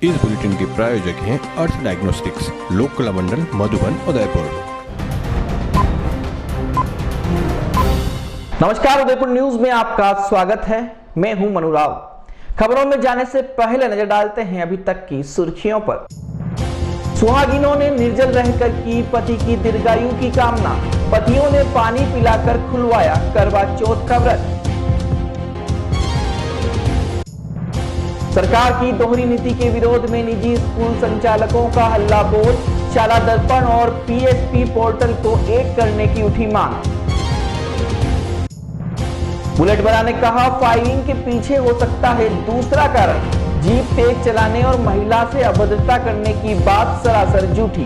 इस बुलेटिन के प्रायोजक हैं अर्थ डायग्नोस्टिक्स, लोक कला मंडल, मधुबन, उदयपुर। नमस्कार, उदयपुर न्यूज में आपका स्वागत है। मैं हूं मनुराव। खबरों में जाने से पहले नजर डालते हैं अभी तक की सुर्खियों पर। सुहागिनों ने निर्जल रहकर की पति की दीर्घायु की कामना। पतियों ने पानी पिलाकर खुलवाया करवा चौथ का व्रत। सरकार की दोहरी नीति के विरोध में निजी स्कूल संचालकों का हल्ला बोल। शाला दर्पण और पीएसपी पोर्टल को एक करने की उठी मांग। बुलेट वाला ने कहा, फायरिंग के पीछे हो सकता है दूसरा कारण। जीप तेज चलाने और महिला से अभद्रता करने की बात सरासर झूठी।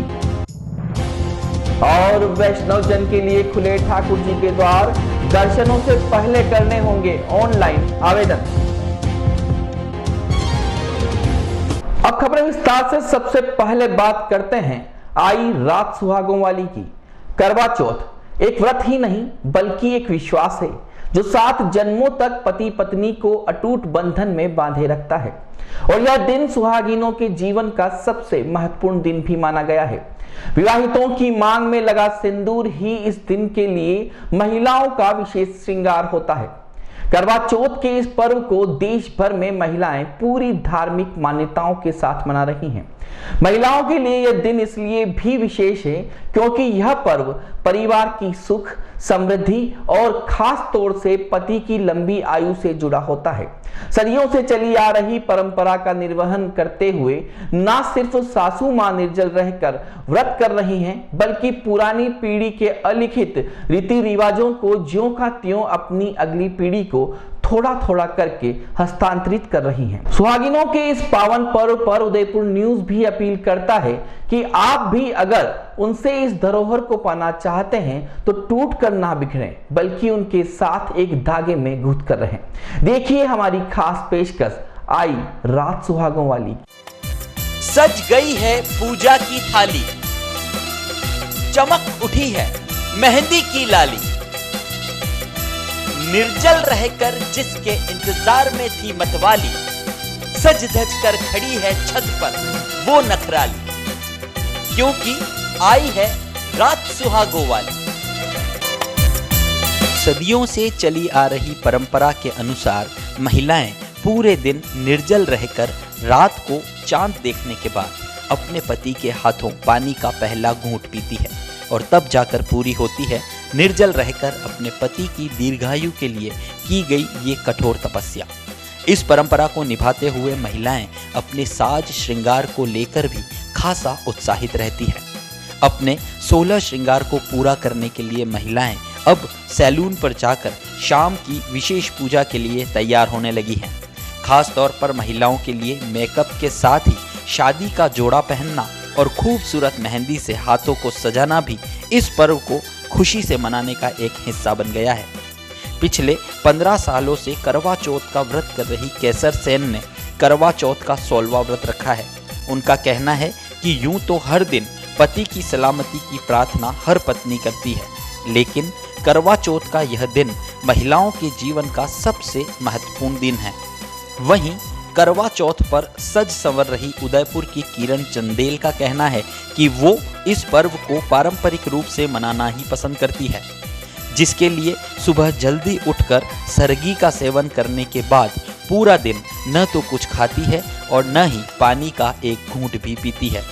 और वैष्णव जन के लिए खुले ठाकुर जी के द्वार। दर्शनों से पहले करने होंगे ऑनलाइन आवेदन। अब खबरें विस्तार से। सबसे पहले बात करते हैं आई रात सुहागों वाली की। करवा चौथ एक व्रत ही नहीं बल्कि एक विश्वास है जो 7 जन्मों तक पति पत्नी को अटूट बंधन में बांधे रखता है। और यह दिन सुहागिनों के जीवन का सबसे महत्वपूर्ण दिन भी माना गया है। विवाहितों की मांग में लगा सिंदूर ही इस दिन के लिए महिलाओं का विशेष श्रृंगार होता है। करवा चौथ के इस पर्व को देश भर में महिलाएं पूरी धार्मिक मान्यताओं के साथ मना रही हैं। महिलाओं के लिए यह दिन इसलिए भी विशेष है क्योंकि यह पर्व परिवार की सुख, समृद्धि और खास तौर से पति की लंबी आयु से जुड़ा होता है। सदियों से चली आ रही परंपरा का निर्वहन करते हुए न सिर्फ सासू मां निर्जल रहकर व्रत कर रही हैं, बल्कि पुरानी पीढ़ी के अलिखित रीति रिवाजों को ज्यों का त्यों अपनी अगली पीढ़ी को थोड़ा थोड़ा करके हस्तांतरित कर रही हैं। सुहागिनों के इस पावन पर्व पर उदयपुर न्यूज भी अपील करता है कि आप भी अगर उनसे इस धरोहर को पाना चाहते हैं तो टूट कर ना बिखरें, बल्कि उनके साथ एक धागे में घुट कर रहें। देखिए हमारी खास पेशकश आई रात सुहागों वाली। सज गई है पूजा की थाली, चमक उठी है मेहंदी की लाली। निर्जल रहकर जिसके इंतजार में थी मतवाली, सज धज कर खड़ी है छत पर वो नखराली, क्योंकि आई है रात सुहागों वाली। सदियों से चली आ रही परंपरा के अनुसार महिलाएं पूरे दिन निर्जल रहकर रात को चांद देखने के बाद अपने पति के हाथों पानी का पहला घूंट पीती है और तब जाकर पूरी होती है निर्जल रहकर अपने पति की दीर्घायु के लिए की गई ये कठोर तपस्या। इस परंपरा को निभाते हुए महिलाएं अपने साज श्रृंगार को लेकर भी खासा उत्साहित रहती है। अपने 16 श्रृंगार को पूरा करने के लिए महिलाएं अब सैलून पर जाकर शाम की विशेष पूजा के लिए तैयार होने लगी हैं। खास तौर पर महिलाओं के लिए मेकअप के साथ ही शादी का जोड़ा पहनना और खूबसूरत मेहंदी से हाथों को सजाना भी इस पर्व को खुशी से मनाने का एक हिस्सा बन गया है। पिछले 15 सालों से करवा चौथ का व्रत कर रही केसर सेन ने करवा चौथ का 16वां व्रत रखा है। उनका कहना है कि यूं तो हर दिन पति की सलामती की प्रार्थना हर पत्नी करती है, लेकिन करवा चौथ का यह दिन महिलाओं के जीवन का सबसे महत्वपूर्ण दिन है। वहीं करवा चौथ पर सज संवर रही उदयपुर की किरण चंदेल का कहना है कि वो इस पर्व को पारंपरिक रूप से मनाना ही पसंद करती है, जिसके लिए सुबह जल्दी उठकर सरगी का सेवन करने के बाद पूरा दिन न तो कुछ खाती है और न ही पानी का एक घूंट भी पीती है।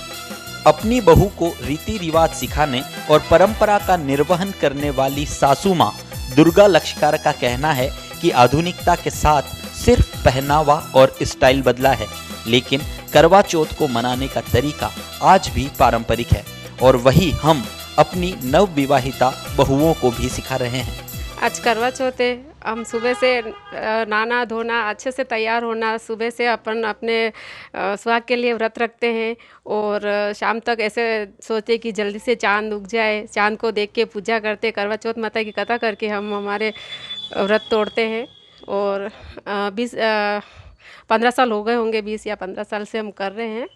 अपनी बहू को रीति रिवाज सिखाने और परंपरा का निर्वहन करने वाली सासू माँ दुर्गा लक्ष्कर का कहना है कि आधुनिकता के साथ सिर्फ पहनावा और स्टाइल बदला है, लेकिन करवा चौथ को मनाने का तरीका आज भी पारंपरिक है और वही हम अपनी नव विवाहिता बहुओं को भी सिखा रहे हैं। आज करवा चौथ है, हम सुबह से नहाना धोना, अच्छे से तैयार होना, सुबह से अपन अपने सुहाग के लिए व्रत रखते हैं और शाम तक ऐसे सोचते कि जल्दी से चांद उग जाए, चांद को देख के पूजा करते, करवा चौथ माता की कथा करके हम हमारे व्रत तोड़ते हैं। और 15 साल हो गए होंगे, 20 या 15 साल से हम कर रहे हैं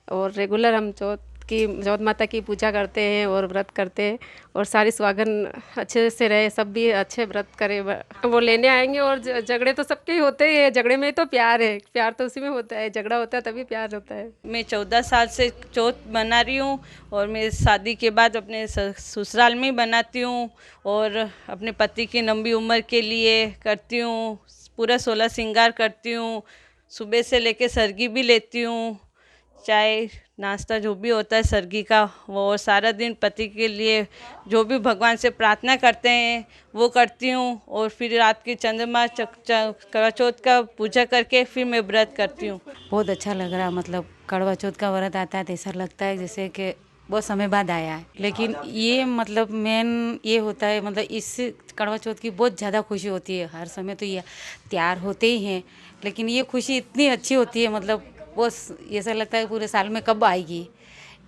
और रेगुलर हम चौथ चौथ माता की पूजा करते हैं और व्रत करते हैं और सारे सुहागन अच्छे से रहे, सब भी अच्छे व्रत करें। वो लेने आएंगे और झगड़े तो सबके ही होते ही है, झगड़े में तो प्यार है, प्यार तो उसी में होता है, झगड़ा होता है तभी प्यार होता है। मैं 14 साल से चौथ मना रही हूँ और मैं शादी के बाद अपने ससुराल में बनाती हूँ और अपने पति की लंबी उम्र के लिए करती हूँ। पूरा 16 श्रृंगार करती हूँ, सुबह से लेके सरगी भी लेती हूँ, चाय नाश्ता जो भी होता है सरगी का वो, सारा दिन पति के लिए जो भी भगवान से प्रार्थना करते हैं वो करती हूँ। और फिर रात की चंद्रमा करवा चौथ का पूजा करके फिर मैं व्रत करती हूँ। बहुत अच्छा लग रहा, मतलब करवा चौथ का व्रत आता है तो ऐसा लगता है जैसे कि बहुत समय बाद आया है। लेकिन ये मतलब मेन ये होता है, मतलब इस करवा चौथ की बहुत ज़्यादा खुशी होती है। हर समय तो ये तैयार होते ही हैं, लेकिन ये खुशी इतनी अच्छी होती है, मतलब बहुत ऐसा लगता है पूरे साल में कब आएगी,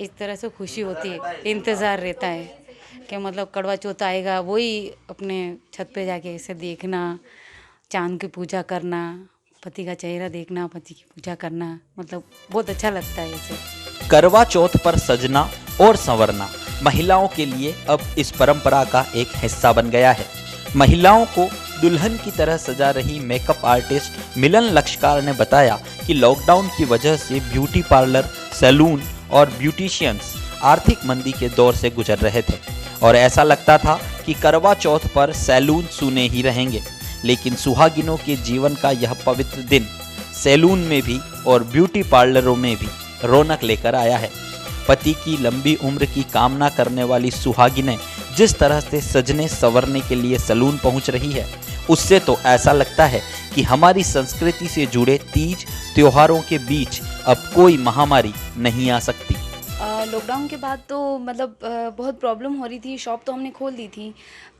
इस तरह से खुशी होती है। इंतज़ार रहता है कि मतलब करवा चौथ आएगा, वही अपने छत पे जाके ऐसे देखना, चांद की पूजा करना, पति का चेहरा देखना, पति की पूजा करना, मतलब बहुत अच्छा लगता है ऐसे। करवा चौथ पर सजना और संवरना महिलाओं के लिए अब इस परंपरा का एक हिस्सा बन गया है। महिलाओं को दुल्हन की तरह सजा रही मेकअप आर्टिस्ट मिलन लक्षकार ने बताया कि लॉकडाउन की वजह से ब्यूटी पार्लर, सैलून और ब्यूटिशियंस आर्थिक मंदी के दौर से गुजर रहे थे और ऐसा लगता था कि करवा चौथ पर सैलून सूने ही रहेंगे। लेकिन सुहागिनों के जीवन का यह पवित्र दिन सैलून में भी और ब्यूटी पार्लरों में भी रौनक लेकर आया है। पति की लंबी उम्र की कामना करने वाली सुहागिनें जिस तरह से सजने संवरने के लिए सैलून पहुंच रही है, उससे तो ऐसा लगता है कि हमारी संस्कृति से जुड़े तीज त्योहारों के बीच अब कोई महामारी नहीं आ सकती। लॉकडाउन के बाद तो मतलब बहुत प्रॉब्लम हो रही थी। शॉप तो हमने खोल दी थी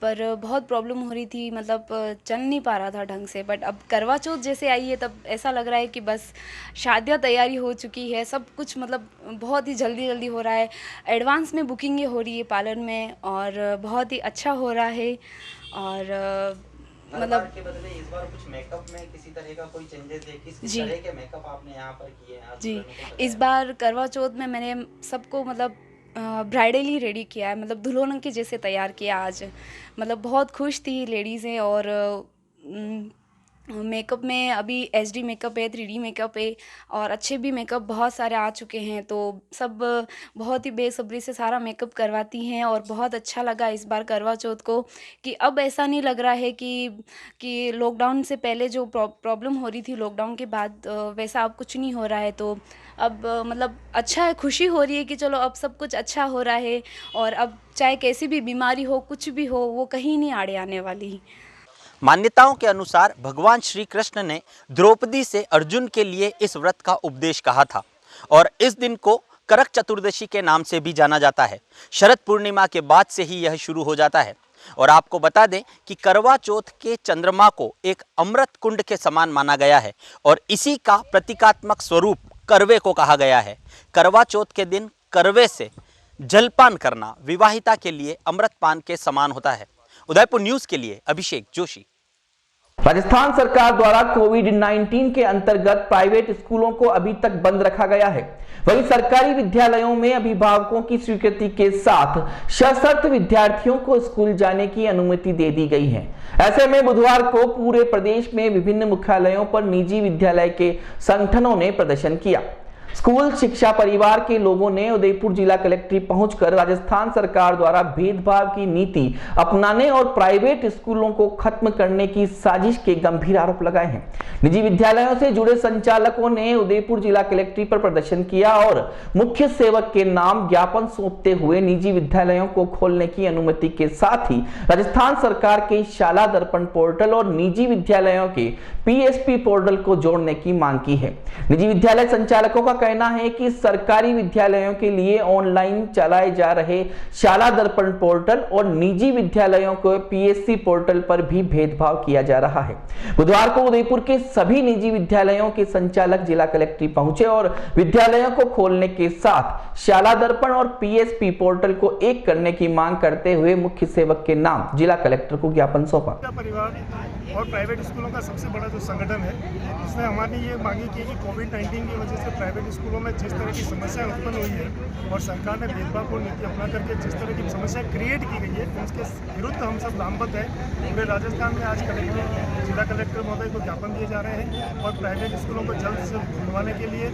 पर बहुत प्रॉब्लम हो रही थी, मतलब चल नहीं पा रहा था ढंग से। बट अब करवा चौथ जैसे आई है तब ऐसा लग रहा है कि बस शादियां तैयारी हो चुकी है, सब कुछ मतलब बहुत ही जल्दी जल्दी हो रहा है। एडवांस में बुकिंग हो रही है पार्लर में और बहुत ही अच्छा हो रहा है। और मतलब के बदले इस बार कुछ मेकअप में किसी तरह का कोई चेंजेस है? किस तरह के मेकअप आपने यहाँ पर किए हैं? जी, इस बार करवा चौथ में मैंने सबको मतलब ब्राइडली रेडी किया है, मतलब दुल्हन के जैसे तैयार किया आज। मतलब बहुत खुश थी लेडीज़ें। और मेकअप में अभी एचडी मेकअप है, 3D मेकअप है और अच्छे भी मेकअप बहुत सारे आ चुके हैं, तो सब बहुत ही बेसब्री से सारा मेकअप करवाती हैं। और बहुत अच्छा लगा इस बार करवा चौथ को कि अब ऐसा नहीं लग रहा है कि लॉकडाउन से पहले जो प्रॉब्लम हो रही थी, लॉकडाउन के बाद वैसा अब कुछ नहीं हो रहा है। तो अब मतलब अच्छा है, खुशी हो रही है कि चलो अब सब कुछ अच्छा हो रहा है और अब चाहे कैसी भी बीमारी हो, कुछ भी हो, वो कहीं नहीं आड़े आने वाली। मान्यताओं के अनुसार भगवान श्री कृष्ण ने द्रौपदी से अर्जुन के लिए इस व्रत का उपदेश कहा था और इस दिन को करक चतुर्दशी के नाम से भी जाना जाता है। शरद पूर्णिमा के बाद से ही यह शुरू हो जाता है। और आपको बता दें कि करवा चौथ के चंद्रमा को एक अमृत कुंड के समान माना गया है और इसी का प्रतीकात्मक स्वरूप करवे को कहा गया है। करवा चौथ के दिन करवे से जलपान करना विवाहिता के लिए अमृतपान के समान होता है। उदयपुर न्यूज के लिए अभिषेक जोशी। राजस्थान सरकार द्वारा कोविड-19 के अंतर्गत प्राइवेट स्कूलों को अभी तक बंद रखा गया है। वहीं सरकारी विद्यालयों में अभिभावकों की स्वीकृति के साथ सशर्त विद्यार्थियों को स्कूल जाने की अनुमति दे दी गई है। ऐसे में बुधवार को पूरे प्रदेश में विभिन्न मुख्यालयों पर निजी विद्यालय के संगठनों ने प्रदर्शन किया। स्कूल शिक्षा परिवार के लोगों ने उदयपुर जिला कलेक्ट्रेट पहुंचकर राजस्थान सरकार द्वारा भेदभाव की नीति अपनाने और प्राइवेट स्कूलों को खत्म करने की साजिश के गंभीर आरोप लगाए हैं। निजी विद्यालयों से जुड़े संचालकों ने उदयपुर जिला कलेक्ट्रेट पर प्रदर्शन किया और मुख्य सेवक के नाम ज्ञापन सौंपते हुए निजी विद्यालयों को खोलने की अनुमति के साथ ही राजस्थान सरकार के शाला दर्पण पोर्टल और निजी विद्यालयों के PSP पोर्टल को जोड़ने की मांग की है। निजी विद्यालय संचालकों का कहना है कि सरकारी विद्यालयों के लिए ऑनलाइन चलाए जा रहे शाला दर्पण पोर्टल और निजी विद्यालयों को PSC पोर्टल पर भी भेदभाव किया जा रहा है। बुधवार को उदयपुर के सभी निजी विद्यालयों के संचालक जिला कलेक्ट्रेट पहुंचे और विद्यालयों को खोलने के साथ शाला दर्पण और PSP पोर्टल को एक करने की मांग करते हुए मुख्य सेवक के नाम जिला कलेक्टर को ज्ञापन सौंपा। परिवार और प्राइवेट स्कूलों का सबसे बड़ा जो संगठन है, इसने हमारी ये मांगी की कि कोविड-19 की वजह से प्राइवेट प्राइवेट स्कूलों में जिस तरह की समस्या उत्पन्न हुई है और सरकार ने भेदभावपूर्ण नीति अपना करके जिस तरह की समस्या क्रिएट की गई है उसके विरुद्ध हम सब लामबद्ध है। पूरे राजस्थान में आज कलेक्टर, जिला कलेक्टर महोदय को ज्ञापन दिए जा रहे हैं और प्राइवेट स्कूलों को जल्द से खुलवाने के लिए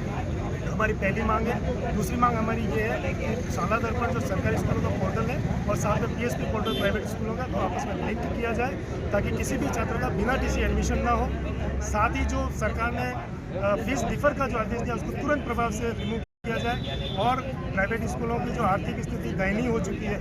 हमारी पहली मांग है। दूसरी मांग हमारी ये है कि शाला दर्पण जो सरकारी स्कूलों का पोर्टल है और साथ में PSP पोर्टल प्राइवेट स्कूलों का, तो आपस में लिंक किया जाए ताकि किसी भी छात्र का बिना TC एडमिशन ना हो। साथ ही जो सरकार ने फीस डिफर का जो आदेश दिया उसको तुरंत प्रभाव से रिमूव किया जाए और प्राइवेट स्कूलों की जो आर्थिक स्थिति दयनीय हो चुकी है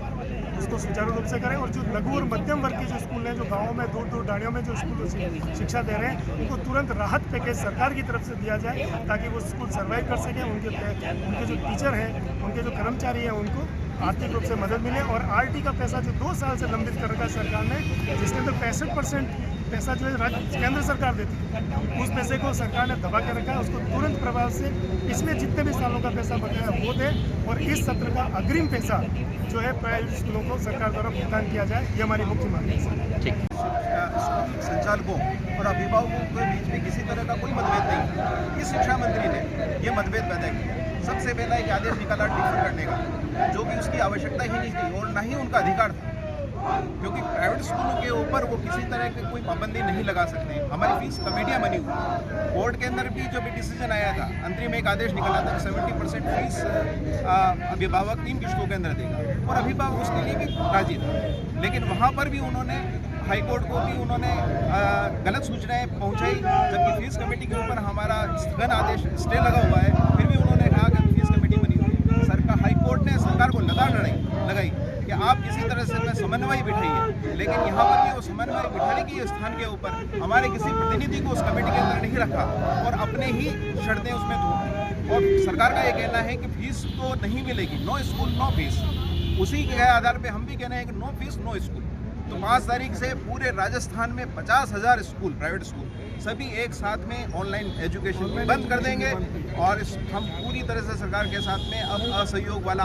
उसको सुचारू रूप से करें और जो लघु और मध्यम वर्ग के जो स्कूल हैं, जो गाँवों में दूर दूर डाड़ियों में जो स्कूल शिक्षा दे रहे हैं, उनको तुरंत राहत पैकेज सरकार की तरफ से दिया जाए ताकि वो स्कूल सर्वाइव कर सकें। उनके जो टीचर हैं, उनके जो कर्मचारी हैं, उनको आर्थिक रूप से मदद मिले और RT का पैसा जो 2 साल से लंबित कर रखा है सरकार ने, जिसके अंदर 65% पैसा जो है केंद्र सरकार देती है, उस पैसे को सरकार ने दबा के रखा है। उसको तुरंत प्रभाव से पिछले जितने भी सालों का पैसा बकाया वो दे और इस सत्र का अग्रिम पैसा जो है प्राइवेट स्कूलों को सरकार द्वारा भुगतान किया जाए। ये हमारी मुख्य मांग है। ठीक। स्कूल संचालकों और अभिभावकों के बीच में किसी तरह का कोई मतभेद नहीं। इस शिक्षा मंत्री ने ये मतभेद पैदा किया। सबसे पहला एक आदेश निकाला डिफर करने का, जो कि उसकी आवश्यकता ही नहीं थी और ना ही उनका अधिकार था, क्योंकि प्राइवेट स्कूलों के ऊपर वो किसी तरह की कोई पाबंदी नहीं लगा सकते। हमारी फीस कमेटियाँ बनी हुई, बोर्ड के अंदर भी जब डिसीजन आया था, अंतरिम एक आदेश निकला था कि 70% फीस अभिभावक 3 किश्तों के अंदर देगा और अभिभावक उसके लिए भी राजी था। लेकिन वहाँ पर भी उन्होंने हाईकोर्ट को भी उन्होंने गलत सूचनाएं पहुँचाई, जबकि फीस कमेटी के ऊपर हमारा स्थगन आदेश स्टे लगा हुआ है, फिर भी उन्होंने कहा कि फीस कमेटी बनी हुई है। सरकार, हाईकोर्ट ने सरकार को लगाई कि आप किसी तरह से समन्वय बिठाइए, लेकिन यहाँ पर भी वो समन्वय बिठाने के स्थान के ऊपर हमारे किसी प्रतिनिधि को उस कमेटी के अंदर नहीं रखा और अपने ही शर्तें उसमें थोपी। और सरकार का ये कहना है कि फीस तो नहीं मिलेगी, नो स्कूल नो फीस। उसी के आधार पे हम भी कहना है कि नो फीस नो स्कूल। तो 5 तारीख से पूरे राजस्थान में 50,000 स्कूल, प्राइवेट स्कूल सभी एक साथ में ऑनलाइन एजुकेशन बंद कर देंगे और हम पूरी तरह से सरकार के साथ में अब असहयोग वाला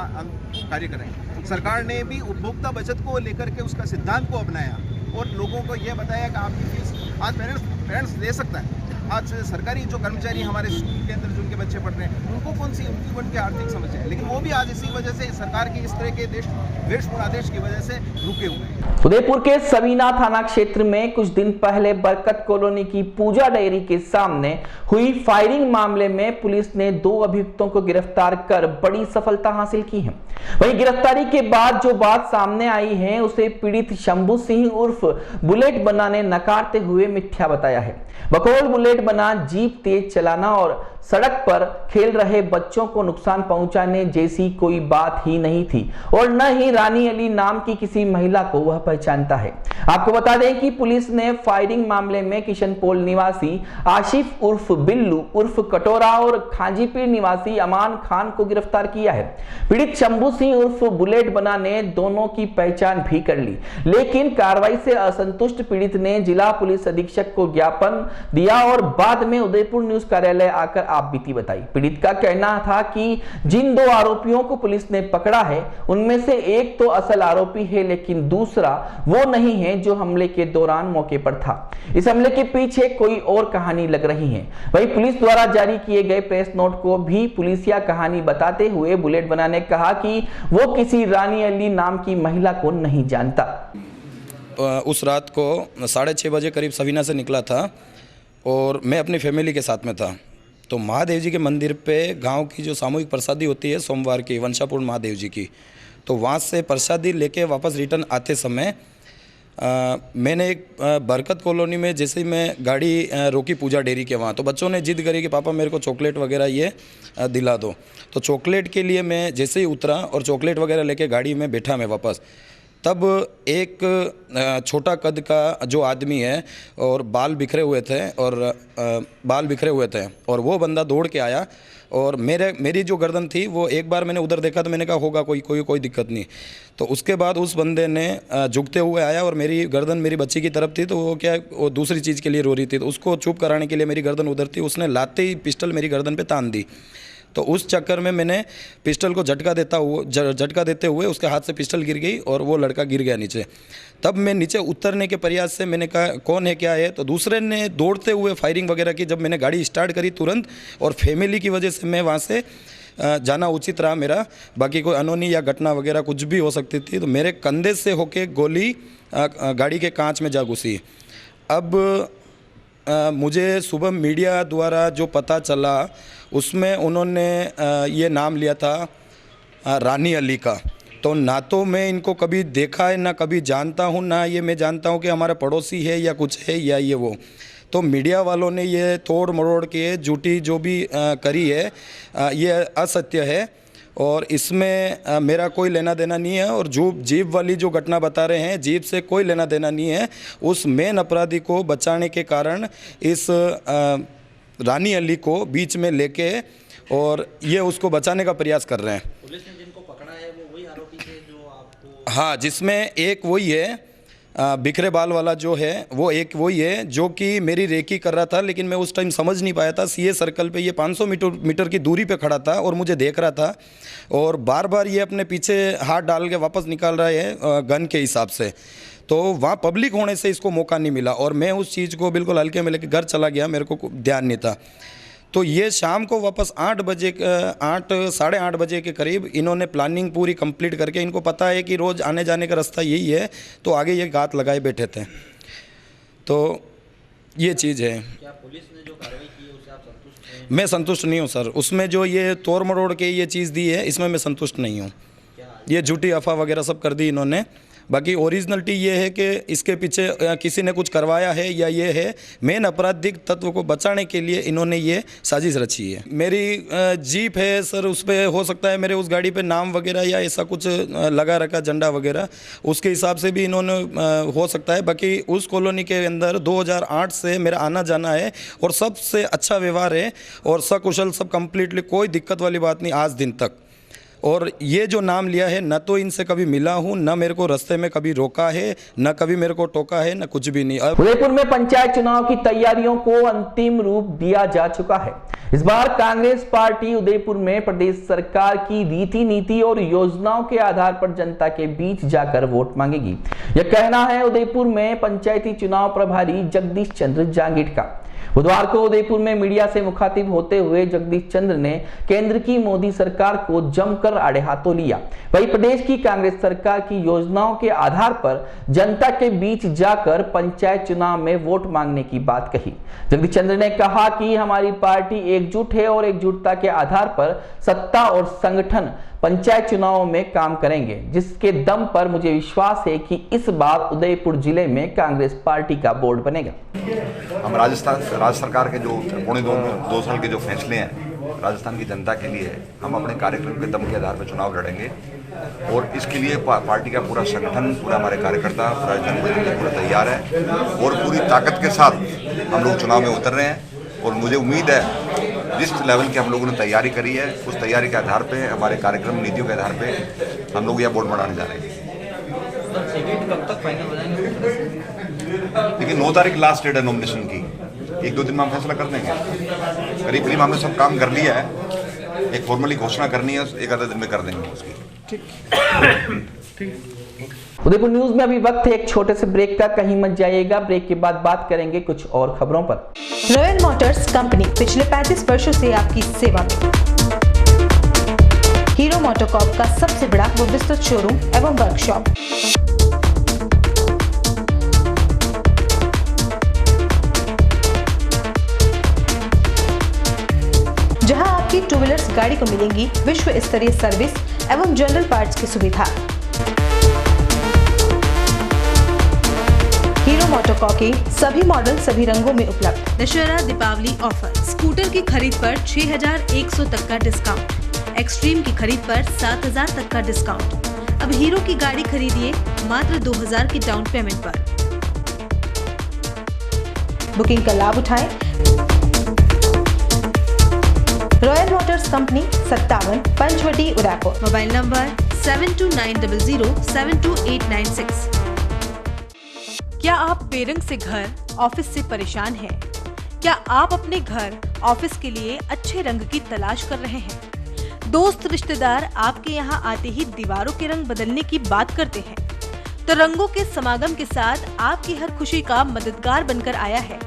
कार्य करेंगे। सरकार ने भी उपभोक्ता बचत को लेकर के उसका सिद्धांत को अपनाया और लोगों को यह बताया कि आपकी फीस आज पेरेंट्स दे सकता है। आज सरकारी जो कर्मचारी हमारे स्कूल के अंदर जो उनके बच्चे पढ़ रहे हैं, उनको कौन सी उनकी आर्थिक समस्या है, लेकिन वो भी आज इसी वजह से सरकार की इस तरह के द्वेषपूर्ण आदेश की वजह से रुके हुए हैं। उदयपुर के सवीना थाना क्षेत्र में कुछ दिन पहले बरकत कॉलोनी की पूजा डेयरी के सामने हुई फायरिंग मामले में पुलिस ने 2 अभियुक्तों को गिरफ्तार कर बड़ी सफलता हासिल की है। वहीं गिरफ्तारी के बाद जो बात सामने आई है उसे पीड़ित शंभू सिंह उर्फ बुलेट बना ने नकारते हुए मिथ्या बताया है। बकौल बुलेट बना जीप तेज चलाना और सड़क पर खेल रहे बच्चों को नुकसान पहुंचाने जैसी कोई बात ही नहीं थी और न ही रानी अली नाम की किसी महिला को वह पहचानता है। आपको बता दें कि पुलिस ने फायरिंग मामले में किशनपोल निवासी आशिफ उर्फ बिल्लू उर्फ कटोरा और खांजीपीर निवासी अमान खान को गिरफ्तार किया है। पीड़ित शंभू सिंह उर्फ बुलेट बना ने दोनों की पहचान भी कर ली, लेकिन कार्रवाई से असंतुष्ट पीड़ित ने जिला पुलिस अधीक्षक को ज्ञापन दिया और बाद में उदयपुर न्यूज कार्यालय आकर आप बीती बताई। पीड़ित का कहना था कि जिन 2 आरोपियों को पुलिस ने पकड़ा है उनमें से एक तो असल आरोपी है, लेकिन दूसरा वो नहीं है जो हमले के दौरान मौके पर था। इस हमले के पीछे कोई और कहानी लग रही है। वहीं पुलिस द्वारा जारी किए गए प्रेस नोट को भी पुलिसिया कहानी बताते हुए बुलेट बना ने कहा कि वो किसी रानी अली नाम की महिला को नहीं जानता। उस रात को 6:30 बजे करीब सवीना से निकला था और मैं अपनी फैमिली के साथ में था। तो महादेव जी के मंदिर पे गांव की जो सामूहिक प्रसादी होती है सोमवार की, वंशापूर्ण महादेव जी की, तो वहाँ से प्रसादी लेके वापस रिटर्न आते समय मैंने एक बरकत कॉलोनी में जैसे ही मैं गाड़ी रोकी पूजा डेयरी के वहाँ, तो बच्चों ने जिद करी कि पापा मेरे को चॉकलेट वगैरह ये दिला दो। तो चॉकलेट के लिए मैं जैसे ही उतरा और चॉकलेट वगैरह लेके गाड़ी में बैठा मैं वापस, तब एक छोटा कद का जो आदमी है और बाल बिखरे हुए थे और वो बंदा दौड़ के आया और मेरी जो गर्दन थी वो एक बार मैंने उधर देखा तो मैंने कहा होगा कोई दिक्कत नहीं। तो उसके बाद उस बंदे ने झुकते हुए आया और मेरी गर्दन मेरी बच्ची की तरफ थी, तो वो दूसरी चीज़ के लिए रो रही थी, तो उसको चुप कराने के लिए मेरी गर्दन उधर थी, उसने लाते ही पिस्टल मेरी गर्दन पे तान दी। तो उस चक्कर में मैंने पिस्टल को झटका देते हुए उसके हाथ से पिस्टल गिर गई और वो लड़का गिर गया नीचे। तब मैं नीचे उतरने के प्रयास से मैंने कहा कौन है क्या है, तो दूसरे ने दौड़ते हुए फायरिंग वगैरह की। जब मैंने गाड़ी स्टार्ट करी तुरंत, और फैमिली की वजह से मैं वहाँ से जाना उचित रहा मेरा, बाकी कोई अनहोनी या घटना वगैरह कुछ भी हो सकती थी। तो मेरे कंधे से होके गोली गाड़ी के कांच में जा घुसी। अब मुझे सुबह मीडिया द्वारा जो पता चला उसमें उन्होंने ये नाम लिया था रानी अली का। तो ना तो मैं इनको कभी देखा है, ना कभी जानता हूँ, ना ये मैं जानता हूँ कि हमारा पड़ोसी है या कुछ है या ये वो। तो मीडिया वालों ने ये तोड़ मरोड़ के झूठी जो भी करी है ये असत्य है, और इसमें मेरा कोई लेना देना नहीं है। और जो जीप वाली जो घटना बता रहे हैं, जीप से कोई लेना देना नहीं है। उस मेन अपराधी को बचाने के कारण इस रानी अली को बीच में लेके और ये उसको बचाने का प्रयास कर रहे हैं। पुलिस ने जिनको पकड़ा है वो वही आरोपी थे जो आपको? हाँ, जिसमें एक वही है बिखरे बाल वाला जो है, वो एक वही है जो कि मेरी रेकी कर रहा था, लेकिन मैं उस टाइम समझ नहीं पाया था। सीए सर्कल पे ये 500 मीटर की दूरी पे खड़ा था और मुझे देख रहा था, और बार बार ये अपने पीछे हाथ डाल के वापस निकाल रहा है गन के हिसाब से। तो वहाँ पब्लिक होने से इसको मौका नहीं मिला, और मैं उस चीज़ को बिल्कुल हल्के में लेकर घर चला गया, मेरे को ध्यान नहीं था। तो ये शाम को वापस 8 साढ़े 8 बजे के करीब इन्होंने प्लानिंग पूरी कंप्लीट करके, इनको पता है कि रोज़ आने जाने का रास्ता यही है, तो आगे ये घात लगाए बैठे थे। तो ये चीज़ है। क्या पुलिस ने जो कार्रवाई की है उससे आप संतुष्ट हैं? मैं संतुष्ट नहीं हूँ सर। उसमें जो ये तोड़ मरोड़ के ये चीज़ दी है, इसमें मैं संतुष्ट नहीं हूँ। ये झूठी अफवाह वगैरह सब कर दी इन्होंने। बाकी ओरिजिनलिटी ये है कि इसके पीछे किसी ने कुछ करवाया है या ये है मेन आपराधिक तत्व को बचाने के लिए इन्होंने ये साजिश रची है। मेरी जीप है सर, उस पर हो सकता है मेरे उस गाड़ी पे नाम वगैरह या ऐसा कुछ लगा रखा झंडा वगैरह, उसके हिसाब से भी इन्होंने हो सकता है। बाकी उस कॉलोनी के अंदर 2008 से मेरा आना जाना है और सबसे अच्छा व्यवहार है और सकुशल सब कंप्लीटली, कोई दिक्कत वाली बात नहीं आज दिन तक। और ये जो नाम लिया है, न तो इनसे कभी मिला हूँ, न मेरे को रास्ते में कभी रोका है, न कभी मेरे को टोका है, न कुछ भी नहीं। उदयपुर में पंचायत चुनाव की तैयारियों को अंतिम रूप दिया जा चुका है। इस बार कांग्रेस पार्टी उदयपुर में प्रदेश सरकार की रीति नीति और योजनाओं के आधार पर जनता के बीच जाकर वोट मांगेगी। यह कहना है उदयपुर में पंचायती चुनाव प्रभारी जगदीश चंद्र जांगीड़ का। बुधवार को उदयपुर में मीडिया से मुखातिब होते हुए जगदीश चंद्र ने केंद्र की मोदी सरकार को जमकर आड़े हाथों लिया। वहीं प्रदेश की कांग्रेस सरकार की योजनाओं के आधार पर जनता के बीच जाकर पंचायत चुनाव में वोट मांगने की बात कही। जगदीश चंद्र ने कहा कि हमारी पार्टी एकजुट है और एकजुटता के आधार पर सत्ता और संगठन पंचायत चुनावों में काम करेंगे, जिसके दम पर मुझे विश्वास है कि इस बार उदयपुर जिले में कांग्रेस पार्टी का बोर्ड बनेगा। हम राजस्थान राज्य सरकार के जो पौने दो साल के जो फैसले हैं राजस्थान की जनता के लिए, हम अपने कार्यक्रम के दम के आधार पर चुनाव लड़ेंगे और इसके लिए पार्टी का पूरा संगठन, पूरा हमारे कार्यकर्ता, पूरा जनप्रतिनिधि पूरा तैयार है और पूरी ताकत के साथ हम लोग चुनाव में उतर रहे हैं। और मुझे उम्मीद है जिस लेवल की हम लोगों ने तैयारी करी है, उस तैयारी के आधार पे, हमारे कार्यक्रम नीतियों के आधार पे हम लोग यह बोर्ड बनाने जा रहे हैं। कब तक फाइनल हो जाएंगे? देखिए 9 तारीख लास्ट डेट है नॉमिनेशन की, 1-2 दिन में हम फैसला कर देंगे। करीब करीब हमने सब काम कर लिया है, एक फॉर्मली घोषणा करनी है, 1-आधे दिन में कर देंगे उसकी। उदयपुर न्यूज में अभी वक्त है एक छोटे से ब्रेक का, कहीं मत जाइएगा। ब्रेक के बाद बात करेंगे कुछ और खबरों पर। रॉयल मोटर्स कंपनी पिछले 35 वर्षों से आपकी सेवा में। हीरो मोटोकॉर्प का सबसे बड़ा व विस्तृत शोरूम एवं वर्कशॉप। जहां आपकी 2 व्हीलर्स गाड़ी को मिलेंगी विश्व स्तरीय सर्विस एवं जनरल पार्ट्स की सुविधा। हीरो मोटोकॉर्प के सभी मॉडल सभी रंगों में उपलब्ध। दशहरा दीपावली ऑफर, स्कूटर की खरीद पर 6100 तक का डिस्काउंट, एक्सट्रीम की खरीद पर 7000 तक का डिस्काउंट। अब हीरो की गाड़ी खरीदिए मात्र 2000 की डाउन पेमेंट पर। बुकिंग का लाभ उठाएं। Royal motors company 57 Panchvati Udaipur. Mobile number 7290072896। क्या आप बेरंग से घर, ऑफिस से परेशान हैं? क्या आप अपने घर, ऑफिस के लिए अच्छे रंग की तलाश कर रहे हैं? दोस्त रिश्तेदार आपके यहाँ आते ही दीवारों के रंग बदलने की बात करते हैं, तो रंगों के समागम के साथ आपकी हर खुशी का मददगार बनकर आया है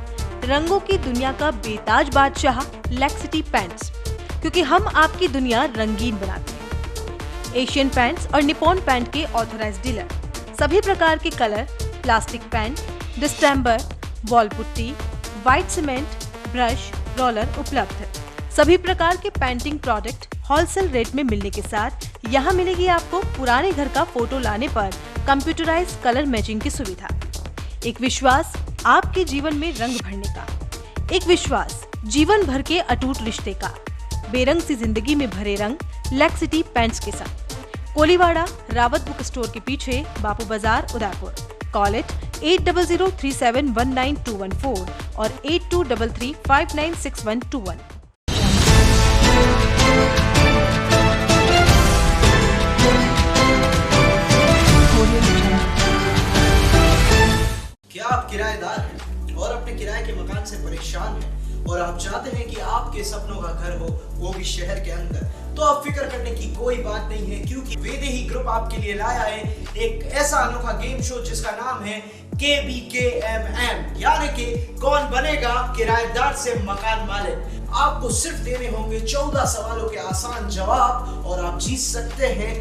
रंगों की दुनिया का बेताज बादशाह लैक्सिटी पेंट्स, क्योंकि हम आपकी दुनिया रंगीन बनाते हैं। एशियन पेंट्स और निपॉन पेंट के ऑथराइज्ड डीलर, सभी प्रकार के colour, plastic paint, distemper, wall putty, white cement, brush, roller उपलब्ध है। सभी प्रकार के पेंटिंग प्रोडक्ट होलसेल रेट में मिलने के साथ यहाँ मिलेगी आपको पुराने घर का फोटो लाने पर कंप्यूटराइज्ड कलर मैचिंग की सुविधा। एक विश्वास आपके जीवन में रंग भरने का, एक विश्वास जीवन भर के अटूट रिश्ते का, बेरंग सी जिंदगी में भरे रंग लैक्सिटी पेंट्स के साथ। कोलीवाड़ा रावत बुक स्टोर के पीछे, बापू बाजार, उदयपुर। कॉल इट 8003719214 और 8233596121। क्या आप किराएदार हैं और अपने किराए के मकान से परेशान हैं और आप चाहते हैं कि आपके सपनों का घर हो, वो भी शहर के अंदर? तो अब फिक्र करने की कोई बात नहीं है, क्योंकि वेदेही ग्रुप आपके लिए लाया है एक ऐसा अनोखा गेम शो जिसका नाम है KBKMM, यानी कि कौन बनेगा किराएदार से मकान मालिक। आपको सिर्फ देने होंगे 14 सवालों के आसान जवाब और आप जीत सकते हैं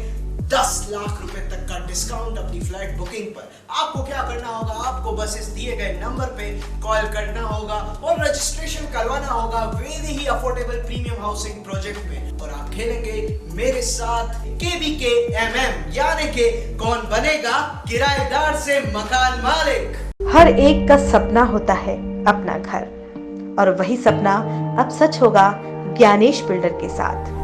10 लाख रुपए तक का डिस्काउंट अपनी फ्लाइट बुकिंग पर। आपको क्या करना होगा, आपको बस इस दिए गए नंबर पे कॉल करना होगा और रजिस्ट्रेशन करवाना होगा Vaidehi affordable premium housing project में, और आप खेलेंगे मेरे साथ KBKMM, यानी कि कौन बनेगा किराएदार से मकान मालिक। हर एक का सपना होता है अपना घर, और वही सपना अब सच होगा ज्ञानेश बिल्डर के साथ।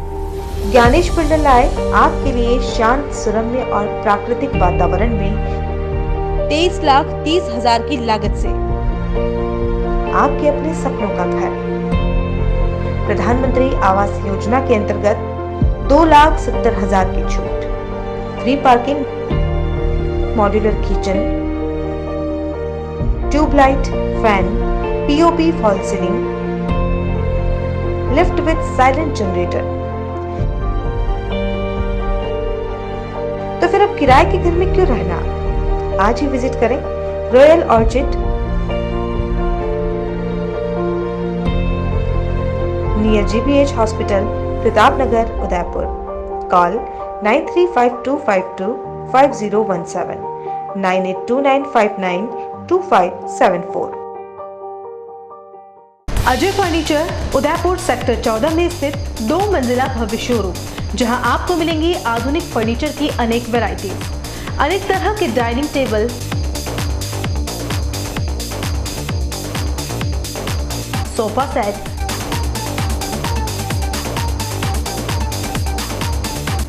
ज्ञानेश बिल्डर लाए आपके लिए शांत, सुरम्य और प्राकृतिक वातावरण में 23,30,000 की लागत से आपके अपने सपनों का घर। प्रधानमंत्री आवास योजना के अंतर्गत 2,70,000 की छूट, free parking, modular kitchen, tubelight, fan, POP fall ceiling, lift with silent generator. तो फिर अब किराए के घर में क्यों रहना? आज ही विजिट करें royal orchid, near GBH hospital, Pratapnagar, Udaipur. Call 9352525017, 9829592574। Ajay furniture, Udaipur sector 14 में स्थित 2 मंजिला भव्य शोरूम, जहां आपको मिलेंगी आधुनिक फर्नीचर की अनेक वैरायटीज, अनेक तरह के dining table, sofa set,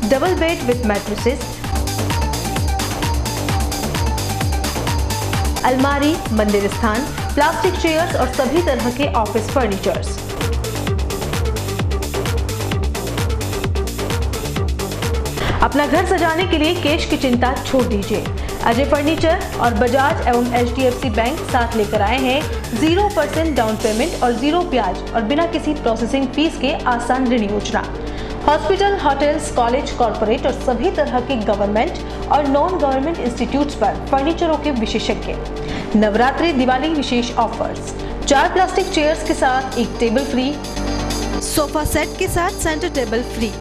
double bed with mattresses, अलमारी, मंदिर स्थान, प्लास्टिक चेयर्स और सभी तरह के ऑफिस फर्नीचर्स। अपना घर सजाने के लिए कैश की चिंता छोड़ दीजिए। अजय फर्नीचर और बजाज एवं HDFC बैंक साथ लेकर आए हैं 0% डाउन पेमेंट और 0 ब्याज और बिना किसी प्रोसेसिंग फीस के आसान ऋण योजना। हॉस्पिटल, होटल्स, कॉलेज, कॉर्पोरेट और सभी तरह के गवर्नमेंट और नॉन गवर्नमेंट इंस्टीट्यूट्स पर फर्नीचरों के विशेषज्ञ। नवरात्रि, दिवाली विशेष ऑफर्स, 4 प्लास्टिक चेयर्स के साथ 1 टेबल फ्री, सोफा सेट के साथ centre table free.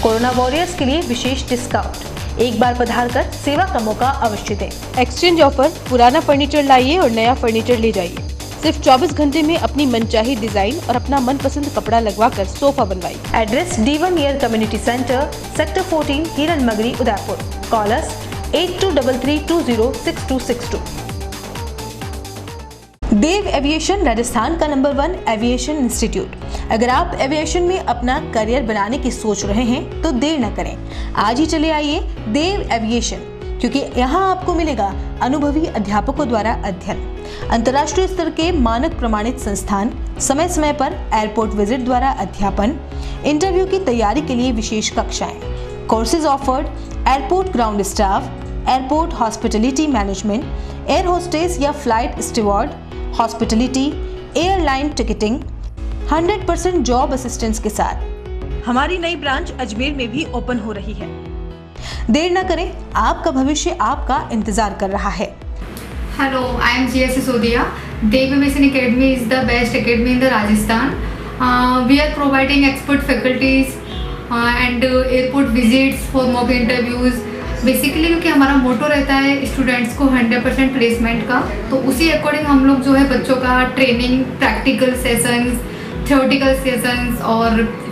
Corona warriors के लिए विशेष डिस्काउंट। एक बार पधार कर सेवा का मौका अवश्य दें। एक्सचेंज ऑफर, पुराना फर्नीचर लाइए और नया फर्नीचर ले जाइए। सिर्फ 24 घंटे में अपनी मनचाही डिजाइन और अपना मनपसंद कपड़ा लगवाकर सोफा बनवाइए। Address D1 year community centre, sector 14, हिरन मगरी, उदयपुर। कॉलर्स 8233206262। देव एविएशन राजस्थान का नंबर 1 एविएशन इंस्टीट्यूट। अगर आप एविएशन में अपना करियर बनाने की सोच रहे हैं तो देर न करें, आज ही चले आइए देव एविएशन, क्योंकि यहाँ आपको मिलेगा अनुभवी अध्यापकों द्वारा अध्ययन, अंतर्राष्ट्रीय स्तर के मानक प्रमाणित संस्थान, समय समय पर एयरपोर्ट विजिट द्वारा अध्यापन, इंटरव्यू की तैयारी के लिए विशेष कक्षाएं, courses offered, airport ground staff, airport hospitality management, air hostess या flight steward, hospitality, airline ticketing, 100% job assistance के साथ हमारी नई ब्रांच अजमेर में भी ओपन हो रही है। देर न करें, आपका भविष्य आपका इंतजार कर रहा है। Hello, I am Jia Sisodia. Devi Basin Academy is the best academy in the Rajasthan. We are providing expert faculties and airport visits for mock interviews. Basically क्योंकि हमारा मोटो रहता है स्टूडेंट्स को 100% प्लेसमेंट का, तो उसी अकॉर्डिंग हम लोग जो है बच्चों का training, practical sessions, theoretical sessions और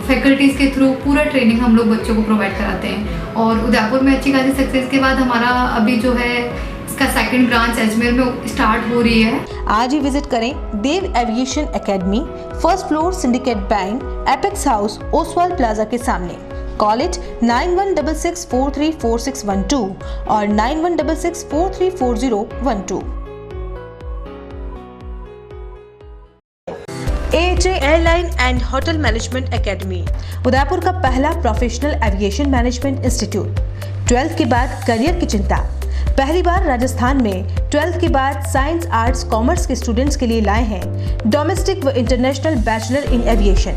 फैकल्टीज़ के थ्रू पूरा ट्रेनिंग हम लोग बच्चों को प्रोवाइड कराते हैं। और उदयपुर में अच्छी खासी सक्सेस के बाद हमारा अभी जो है इसका सेकंड ब्रांच अजमेर में स्टार्ट हो रही है। आज ही विजिट करें Dev aviation academy, first floor, syndicate bank, apex house, Oswal plaza के सामने। कॉलेज 9166434612 और 9166434012। AHA airline and hotel management academy, Udaipur का पहला professional aviation management institute. 12th के बाद करियर की चिंता, पहली बार राजस्थान में 12th के बाद साइंस, आर्ट्स, कॉमर्स के स्टूडेंट्स के लिए लाए हैं डोमेस्टिक व international bachelor in aviation,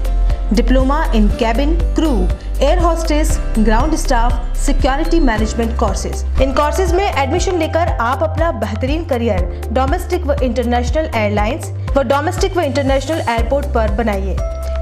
diploma in cabin crew, air hostess, ground staff, security management courses. इन कोर्सेज में एडमिशन लेकर आप अपना बेहतरीन करियर डोमेस्टिक व इंटरनेशनल एयरलाइंस व डोमेस्टिक व इंटरनेशनल एयरपोर्ट पर बनाइए।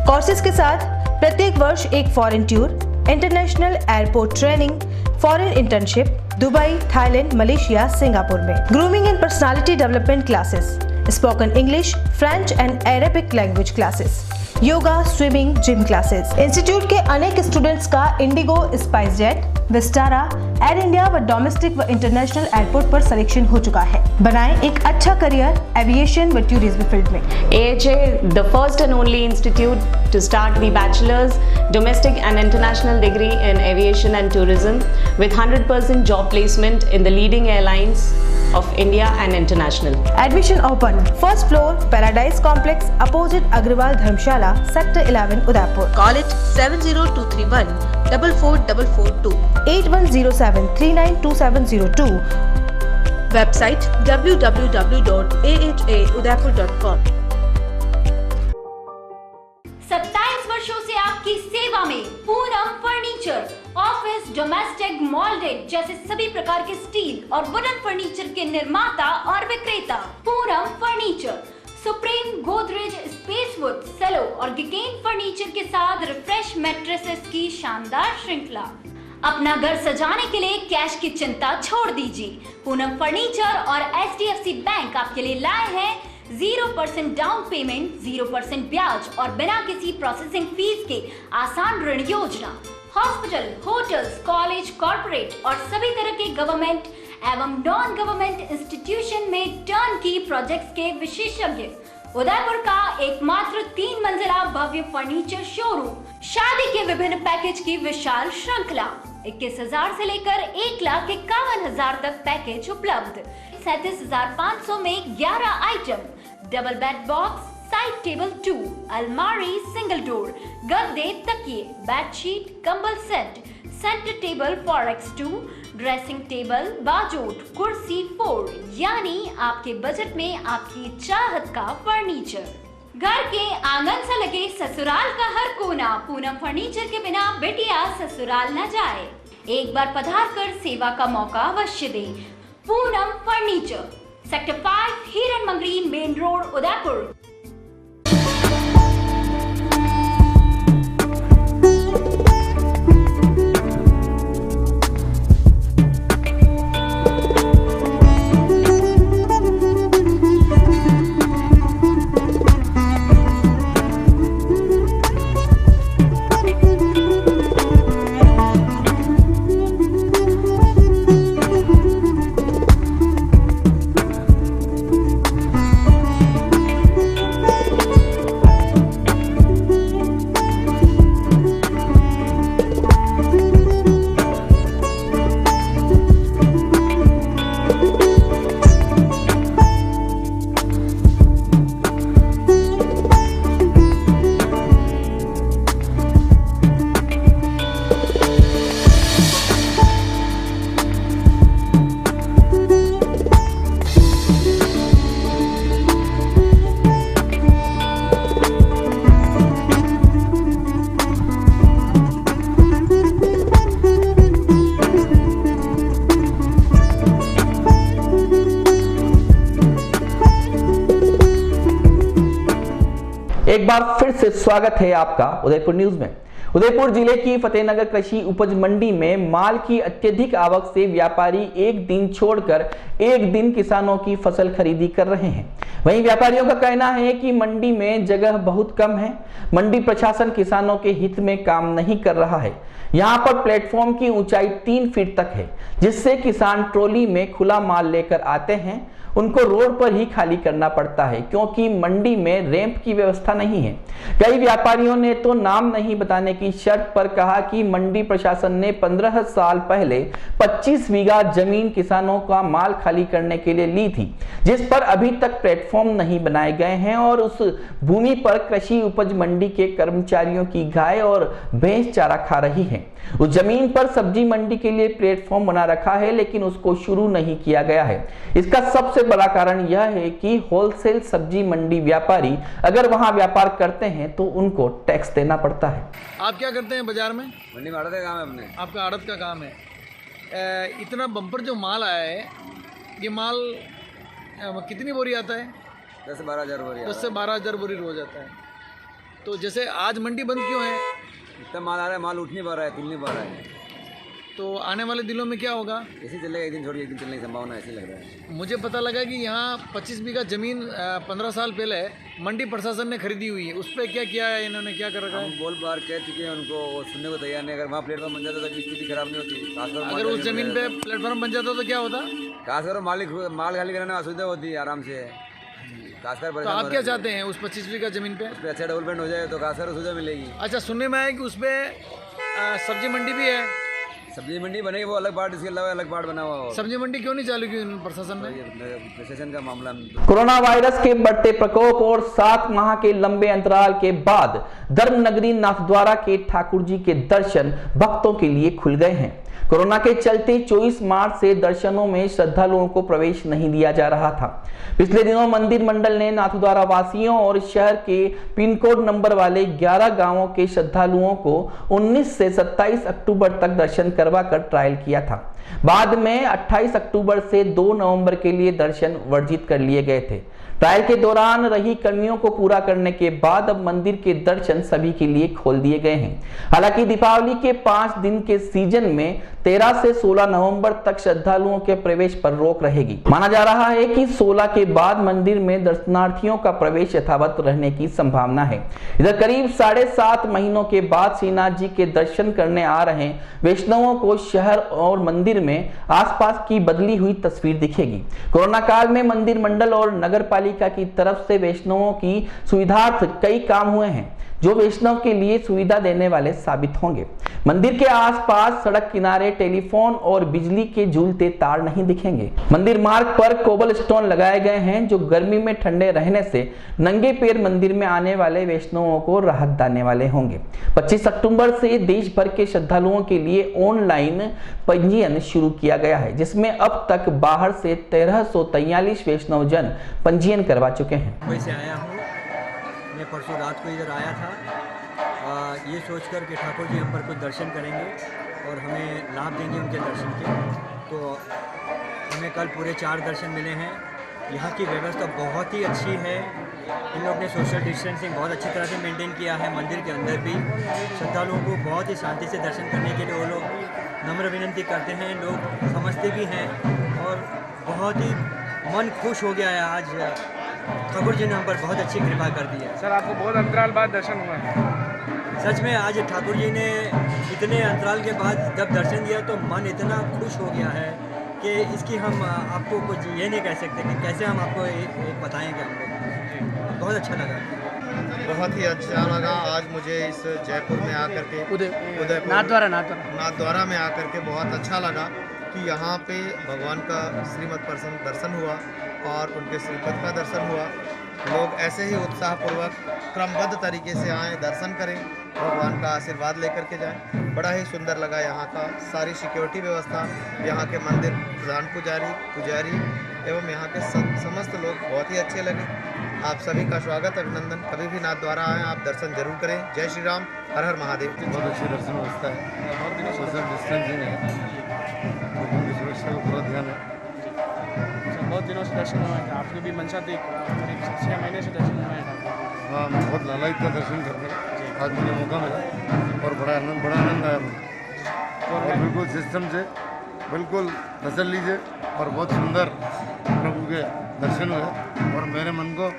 कोर्सेज के साथ प्रत्येक वर्ष एक foreign tour, international airport training, foreign internship Dubai, Thailand, Malaysia, Singapore में। Grooming and personality development classes, spoken English, French and Arabic language classes, yoga, swimming, gym classes. Institute के अनेक स्टूडेंट्स का Indigo, SpiceJet, Vistara, air India व domestic व international airport पर selection हो चुका है। बनाएं एक अच्छा करियर एविएशन व टूरिज्म फील्ड में। AHA, the first and only institute to start the bachelor's, domestic and international degree in aviation and tourism with 100% job placement in the leading airlines of India and international. Admission open. First floor, Paradise Complex, opposite Agrawal Dharmshala, Sector 11, Udaipur. College 70231 44442 8107392702. Website www.ahaudapur.com. 27 वर्षों से आपकी सेवा में Poonam furniture, office, domestic, मॉल्डेड जैसे सभी प्रकार के steel और वुडन फर्नीचर के निर्माता और विक्रेता। Poonam furniture, Supreme, Godrej, Spacewood, Cello और गिगेन फर्नीचर के साथ रिफ्रेश मैट्रेसेस की शानदार श्रृंखला। अपना घर सजाने के लिए कैश की चिंता छोड़ दीजिए। पूनम फर्नीचर और HDFC बैंक आपके लिए लाए हैं 0% डाउन पेमेंट, 0% ब्याज और बिना किसी प्रोसेसिंग फीस के आसान ऋण योजना। हॉस्पिटल, होटल्स, कॉलेज, कॉर्पोरेट और सभी तरह के गवर्नमेंट एवं नॉन गवर्नमेंट इंस्टीट्यूशन में टर्न की प्रोजेक्ट्स के विशेषज्ञ। उदयपुर का एकमात्र 3 मंजिला भव्य फर्नीचर शोरूम, शादी के विभिन्न पैकेज की विशाल श्रृंखला। 21,000 से लेकर 1,51,000 तक पैकेज उपलब्ध। 37,500 में 11 item, double bed box, side table 2, अलमारी, सिंगल डोर, गद्दे, तकिए, बेडशीट, कंबल set, centre table 4x2, dressing table, बाजोट, कुर्सी 4, यानी आपके बजट में आपकी चाहत का फर्नीचर। घर के आंगन से लगे ससुराल का हर कोना, पूनम फर्नीचर के बिना बेटिया ससुराल न जाए। एक बार पधार कर सेवा का मौका अवश्य दे। पूनम फर्नीचर, सेक्टर 5, हिरन मंगरी, मेन रोड, उदयपुर। एक बार फिर से स्वागत है आपका उदयपुर न्यूज में। उदयपुर जिले की फतेहनगर कृषि उपज मंडी में माल की अत्यधिक आवक से व्यापारी एक दिन छोड़कर एक दिन किसानों की फसल खरीदी कर रहे हैं। वहीं व्यापारियों का कहना है कि मंडी में जगह बहुत कम है। मंडी प्रशासन किसानों के हित में काम नहीं कर रहा है। यहाँ पर प्लेटफॉर्म की ऊंचाई 3 फीट तक है, जिससे किसान ट्रॉली में खुला माल लेकर आते हैं उनको रोड पर ही खाली करना पड़ता है, क्योंकि मंडी में रैंप की व्यवस्था नहीं है। कई व्यापारियों ने तो नाम नहीं बताने की शर्त पर कहा कि मंडी प्रशासन ने 15 साल पहले 25 बीघा जमीन किसानों का माल खाली करने के लिए ली थी, जिस पर अभी तक प्लेटफॉर्म नहीं बनाए गए हैं और उस भूमि पर कृषि उपज मंडी के कर्मचारियों की गाय और भैंस चारा खा रही है। उस जमीन पर सब्जी मंडी के लिए प्लेटफॉर्म बना रखा है, लेकिन उसको शुरू नहीं किया गया है। इसका सबसे बड़ा कारण यह है कि होलसेल सब्जी मंडी व्यापारी अगर वहां व्यापार करते हैं तो उनको टैक्स देना पड़ता है। आप क्या करते हैं बाजार में? मंडी में आड़त का काम है अपने। आपका आड़त का काम है। इतना बम्पर जो माल आया है, ये माल कितनी बोरी आता है? 10 से 12 हज़ार बोरी। 10 से 12 हज़ार बोरी रोज आता है। तो जैसे आज मंडी बंद क्यों है? इतना माल आ रहा है, माल उठ नहीं पा रहा है, खुल नहीं पा रहा है। तो आने वाले दिनों में क्या होगा? ऐसे चलेगा, एक दिन छोड़ के एक दिन चलने की संभावना ऐसी लग रहा है। मुझे पता लगा कि यहाँ 25 बीघा जमीन 15 साल पहले मंडी प्रशासन ने खरीदी हुई है। उस पर क्या किया है इन्होंने, क्या कर रखा है? हम बोल बार कह चुके हैं उनको, वो सुनने को तैयार नहीं। अगर वहाँ प्लेटफॉर्म बन जाता तो स्थिति खराब नहीं होती। अगर उस जमीन पे प्लेटफॉर्म बन जाता तो क्या होता? खासकर माल खाली कराने में असुविधा होती है आराम से। तो आप क्या चाहते हैं उस 25 बीघा जमीन पे? उस पर अच्छा डेवलपमेंट हो जाए तो खासकर सुविधा मिलेगी। अच्छा, सुनने में आया कि उस पर सब्जी मंडी भी है। सब्जी मंडी बनेगी, वो अलग पार्ट, इसके अलावा अलग पार्ट बना हुआ। सब्जी मंडी क्यों नहीं चालू की प्रशासन ने? प्रशासन का मामला। कोरोना वायरस के बढ़ते प्रकोप और 7 माह के लंबे अंतराल के बाद धर्मनगरी नाथद्वारा के ठाकुर जी के दर्शन भक्तों के लिए खुल गए हैं। कोरोना के चलते 24 मार्च से दर्शनों में श्रद्धालुओं को प्रवेश नहीं दिया जा रहा था। पिछले दिनों मंदिर मंडल ने नाथद्वारा वासियों और शहर के पिन कोड नंबर वाले 11 गांवों के श्रद्धालुओं को 19 से 27 अक्टूबर तक दर्शन करवाकर ट्रायल किया था। बाद में 28 अक्टूबर से 2 नवंबर के लिए दर्शन वर्जित कर लिए गए थे। ट्रायल के दौरान रही कमियों को पूरा करने के बाद अब मंदिर के दर्शन सभी के लिए खोल दिए गए हैं। हालांकि दीपावली के 5 दिन के सीजन में 13 से 16 नवंबर तक श्रद्धालुओं के प्रवेश पर रोक रहेगी। माना जा रहा है कि 16 के बाद मंदिर में दर्शनार्थियों का प्रवेश यथावत रहने की संभावना है। इधर करीब 7.5 महीनों के बाद श्रीनाथ जी के दर्शन करने आ रहे वैष्णवों को शहर और मंदिर में आसपास की बदली हुई तस्वीर दिखेगी। कोरोना काल में मंदिर मंडल और नगर पालिका की तरफ से वैष्णवों की सुविधार्थ कई काम हुए हैं, जो वैष्णव के लिए सुविधा देने वाले साबित होंगे। मंदिर के आसपास सड़क किनारे टेलीफोन और बिजली के झूलते तार नहीं दिखेंगे। मंदिर मार्ग पर कोबल स्टोन लगाए गए हैं, जो गर्मी में ठंडे रहने से नंगे पैर मंदिर में आने वाले वैष्णवों को राहत देने वाले होंगे। 25 अक्टूबर से देश भर के श्रद्धालुओं के लिए ऑनलाइन पंजीयन शुरू किया गया है, जिसमें अब तक बाहर से 1343 वैष्णव जन पंजीयन करवा चुके हैं। वैसे आया हूँ, मैं परसों रात को इधर आया था ये सोचकर कि ठाकुर जी हम पर कुछ दर्शन करेंगे और हमें लाभ देंगे उनके दर्शन के। तो हमें कल पूरे 4 दर्शन मिले हैं। यहाँ की व्यवस्था बहुत ही अच्छी है। इन लोग ने सोशल डिस्टेंसिंग बहुत अच्छी तरह से मेंटेन किया है। मंदिर के अंदर भी श्रद्धालुओं को बहुत ही शांति से दर्शन करने के लिए वो लोग नम्र विनंती करते हैं, लोग समझते भी हैं और बहुत ही मन खुश हो गया है। आज ठाकुर जी ने हम पर बहुत अच्छी कृपा कर दी है। सर, आपको बहुत अंतराल बाद दर्शन हुआ है? सच में आज ठाकुर जी ने इतने अंतराल के बाद जब दर्शन दिया तो मन इतना खुश हो गया है कि इसकी हम आपको कुछ ये नहीं कह सकते कि कैसे हम आपको एक बताएंगे। हम लोग बहुत अच्छा लगा, बहुत ही अच्छा लगा आज मुझे इस जयपुर में आकर के, उदयपुर नाथद्वारा में आकर के बहुत अच्छा लगा कि यहाँ पे भगवान का श्रीमद दर्शन हुआ और उनके श्रीपद का दर्शन हुआ। लोग ऐसे ही उत्साहपूर्वक क्रमबद्ध तरीके से आएँ, दर्शन करें, भगवान का आशीर्वाद लेकर के जाएं। बड़ा ही सुंदर लगा यहाँ का सारी सिक्योरिटी व्यवस्था, यहाँ के मंदिर प्रधान पुजारी एवं यहाँ के समस्त लोग बहुत ही अच्छे लगे। आप सभी का स्वागत, अभिनंदन। कभी भी नाथद्वारा आएँ, आप दर्शन जरूर करें। जय श्री राम, हर हर महादेव। बहुत अच्छी दर्शन व्यवस्था है, सोशल डिस्टेंसिंग है, सुरक्षा का पूरा ध्यान है। बहुत दिनों से दर्शन हुआ है, आपकी भी मंशा थी, करीब 6 महीने से दर्शन हुआ है। हाँ, बहुत लालायित का दर्शन करने आज मुझे मौका मिला और बड़ा आनंद आया मुझे। और बिल्कुल सिस्टम से बिल्कुल तसल्ली से और बहुत सुंदर प्रभु के दर्शन हुए और मेरे मन को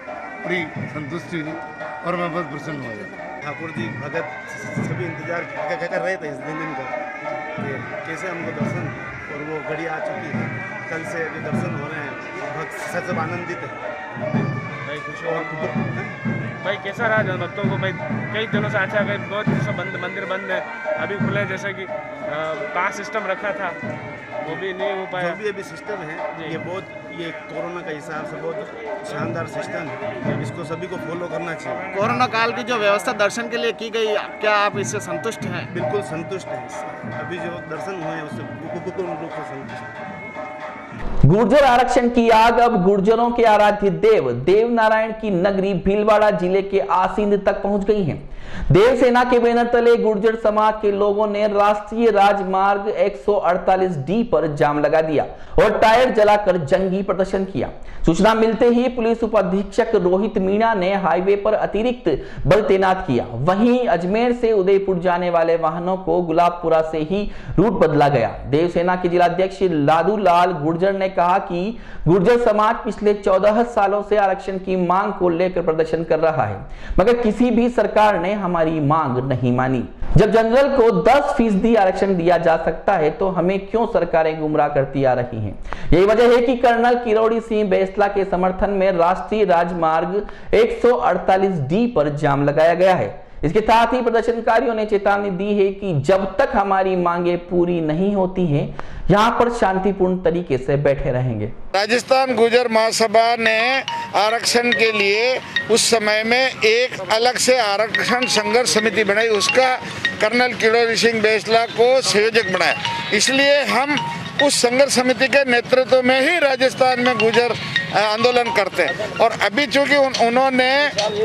बड़ी संतुष्टि हुई और मैं बहुत प्रसन्न हुआ। ठाकुर जी भगत सभी इंतजार कर रहे थे इस दिन का कि कैसे हमको दर्शन, और वो घड़ी आ चुकी है, कल से अभी दर्शन हो रहे हैं। भक्त सब आनंदित है भाई, खुश हो भाई। कैसा रहा भक्तों को भाई? कई दिनों से अच्छा गए, बहुत दिनों बंद, मंदिर बंद है, अभी खुले। जैसे कि पास सिस्टम रखा था वो भी नहीं हो पाया। जो भी अभी सिस्टम है ये कोरोना का हिसाब से बहुत शानदार सिस्टम है, इसको सभी को फॉलो करना चाहिए। कोरोना काल की जो व्यवस्था दर्शन के लिए की गई, क्या आप इससे संतुष्ट हैं? बिल्कुल संतुष्ट हैं इससे। अभी जो दर्शन हुए हैं उससे पूर्ण रूप से संतुष्ट हैं। गुर्जर आरक्षण की आग अब गुर्जरों के आराध्य देव नारायण की नगरी भीलवाड़ा जिले के आसींद तक पहुंच गई है। देवसेना के बैनर तले गुर्जर समाज के लोगों ने राष्ट्रीय राजमार्ग 148D पर जाम लगा दिया और टायर जलाकर जंगी प्रदर्शन किया। सूचना मिलते ही पुलिस उपाधीक्षक रोहित मीणा ने हाईवे पर अतिरिक्त बल तैनात किया। वहीं अजमेर से उदयपुर जाने वाले वाहनों को गुलाबपुरा से ही रूट बदला गया। देवसेना के जिलाध्यक्ष लादू लाल गुर्जर ने कहा कि गुर्जर समाज पिछले 14 सालों से आरक्षण की मांग को लेकर प्रदर्शन कर रहा है, मगर किसी भी सरकार ने हमारी मांग नहीं मानी। जब जनरल को 10% आरक्षण दिया जा सकता है तो हमें क्यों सरकारें गुमराह करती आ रही हैं? यही वजह है कि कर्नल किरोड़ी सिंह बैसला के समर्थन में राष्ट्रीय राजमार्ग 148D पर जाम लगाया गया है। इसके साथ ही प्रदर्शनकारियों ने चेतावनी दी है कि जब तक हमारी मांगे पूरी नहीं होती हैं, यहाँ पर शांतिपूर्ण तरीके से बैठे रहेंगे। राजस्थान गुर्जर महासभा ने आरक्षण के लिए उस समय में एक अलग से आरक्षण संघर्ष समिति बनाई, उसका कर्नल किरोड़ी सिंह बैसला को संयोजक बनाया। इसलिए हम उस संघर्ष समिति के नेतृत्व में ही राजस्थान में गुर्जर आंदोलन करते हैं। और अभी चूंकि उन्होंने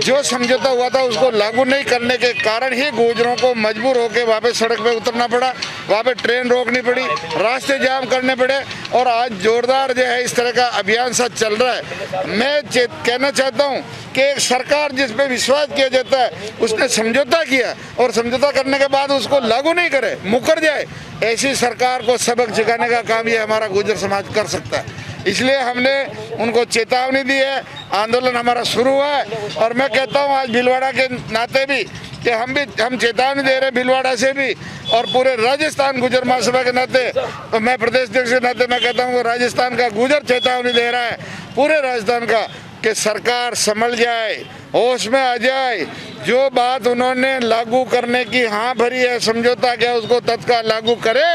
जो समझौता हुआ था उसको लागू नहीं करने के कारण ही गुर्जरों को मजबूर होकर वहाँ पे सड़क पे उतरना पड़ा, वहाँ पे ट्रेन रोकनी पड़ी, रास्ते जाम करने पड़े और आज जोरदार जो है इस तरह का अभियान सा चल रहा है। मैं कहना चाहता हूँ कि एक सरकार जिस पे विश्वास किया जाता है उसने समझौता किया और समझौता करने के बाद उसको लागू नहीं करे, मुकर जाए, ऐसी सरकार को सबक सिखाने का काम ये हमारा गुर्जर समाज कर सकता है। इसलिए हमने उनको चेतावनी दी है, आंदोलन हमारा शुरू हुआ है। और मैं कहता हूँ आज भीलवाड़ा के नाते भी कि हम चेतावनी दे रहे हैं भीलवाड़ा से भी और पूरे राजस्थान गुर्जर महासभा के नाते, तो मैं प्रदेश अध्यक्ष के नाते मैं कहता हूँ राजस्थान का गुर्जर चेतावनी दे रहा है पूरे राजस्थान का कि सरकार संभल जाए, होश में आ जाए। जो बात उन्होंने लागू करने की हाँ भरी है, समझौता किया, उसको तत्काल लागू करे,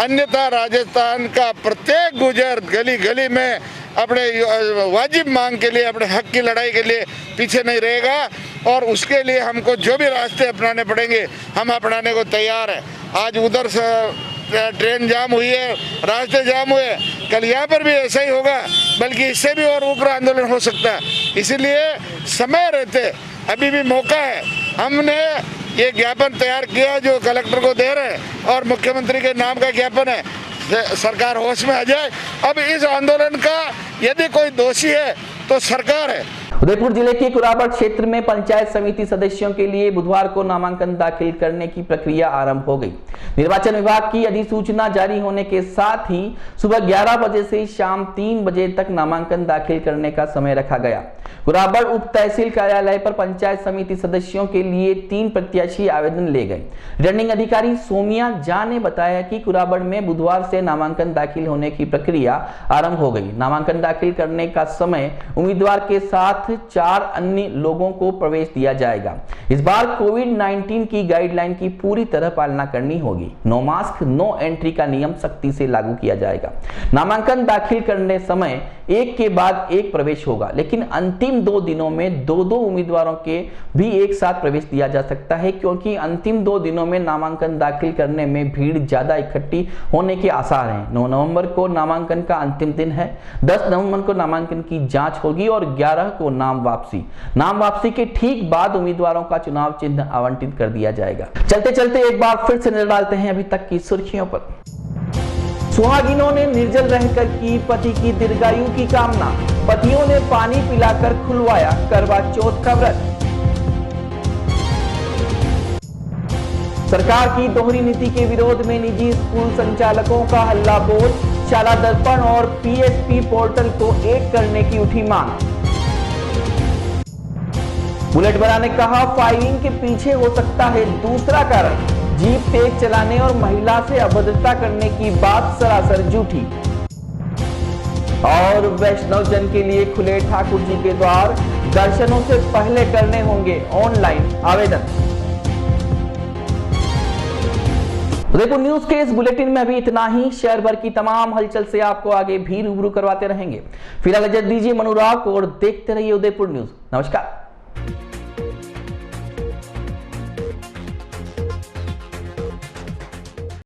अन्यथा राजस्थान का प्रत्येक गुर्जर गली गली में अपने वाजिब मांग के लिए, अपने हक की लड़ाई के लिए पीछे नहीं रहेगा। और उसके लिए हमको जो भी रास्ते अपनाने पड़ेंगे हम अपनाने को तैयार हैं। आज उधर से ट्रेन जाम हुई है, रास्ते जाम हुए, कल यहाँ पर भी ऐसा ही होगा, बल्कि इससे भी और उग्र आंदोलन हो सकता है। इसीलिए समय रहते अभी भी मौका है। हमने ये ज्ञापन तैयार किया जो कलेक्टर को दे रहे हैं और मुख्यमंत्री के नाम का ज्ञापन है, सरकार होश में आ जाए। अब इस आंदोलन का यदि कोई दोषी है तो सरकार है। उदयपुर जिले के कुराबड़ क्षेत्र में पंचायत समिति सदस्यों के लिए बुधवार को नामांकन दाखिल करने की प्रक्रिया आरंभ हो गई। निर्वाचन विभाग की अधिसूचना जारी होने के साथ ही सुबह 11 बजे से शाम 3 बजे तक नामांकन दाखिल करने का समय रखा गया। कुराबड़ उप तहसील कार्यालय पर पंचायत समिति सदस्यों के लिए 3 प्रत्याशी आवेदन ले गए। रिटर्निंग अधिकारी सोमिया झा ने बताया कि कुराबड़ में बुधवार से नामांकन दाखिल होने की प्रक्रिया आरंभ हो गई। नामांकन दाखिल करने का समय उम्मीदवार के साथ 4 अन्य लोगों को प्रवेश दिया जाएगा। इस बार कोविड-19 की गाइडलाइन की पूरी तरह पालना करनी होगी। नो मास्क नो एंट्री का नियम सख्ती से लागू किया जाएगा। नामांकन दाखिल करने समय एक के बाद एक प्रवेश होगा, लेकिन अंतिम 2 दिनों में 2-2 उम्मीदवारों के भी एक साथ प्रवेश दिया जा सकता है, क्योंकि अंतिम 2 दिनों में नामांकन दाखिल करने में भीड़ ज्यादा इकट्ठी होने के आसार हैं। 9 नवंबर को नामांकन का अंतिम दिन है। 10 नवंबर को नामांकन की जांच होगी और 11 को नाम वापसी के ठीक बाद उम्मीदवारों का चुनाव चिन्ह आवंटित कर दिया जाएगा। चलते चलते एक बार फिर से नजर डालते हैं अभी तक की सुर्खियों पर। सुहागिनों ने निर्जल रहकर की पति की दीर्घायु की कामना। पतियों ने पानी पिलाकर खुलवाया करवा चौथ का व्रत। सरकार की दोहरी नीति के विरोध में निजी स्कूल संचालकों का हल्ला बोल, शाला दर्पण और पीएसपी पोर्टल को एक करने की उठी मांग। बुलेट ने कहा, फायरिंग के पीछे हो सकता है दूसरा कारण, जीप तेज चलाने और महिला से अभद्रता करने की बात सरासर झूठी। और वैष्णव जन के लिए खुले ठाकुर जी के द्वार, दर्शनों से पहले करने होंगे ऑनलाइन आवेदन। उदयपुर न्यूज के इस बुलेटिन में अभी इतना ही। शहर भर की तमाम हलचल से आपको आगे भी रूबरू करवाते रहेंगे। फिलहाल इजाजत दीजिए मनोराग को और देखते रहिए उदयपुर न्यूज। नमस्कार।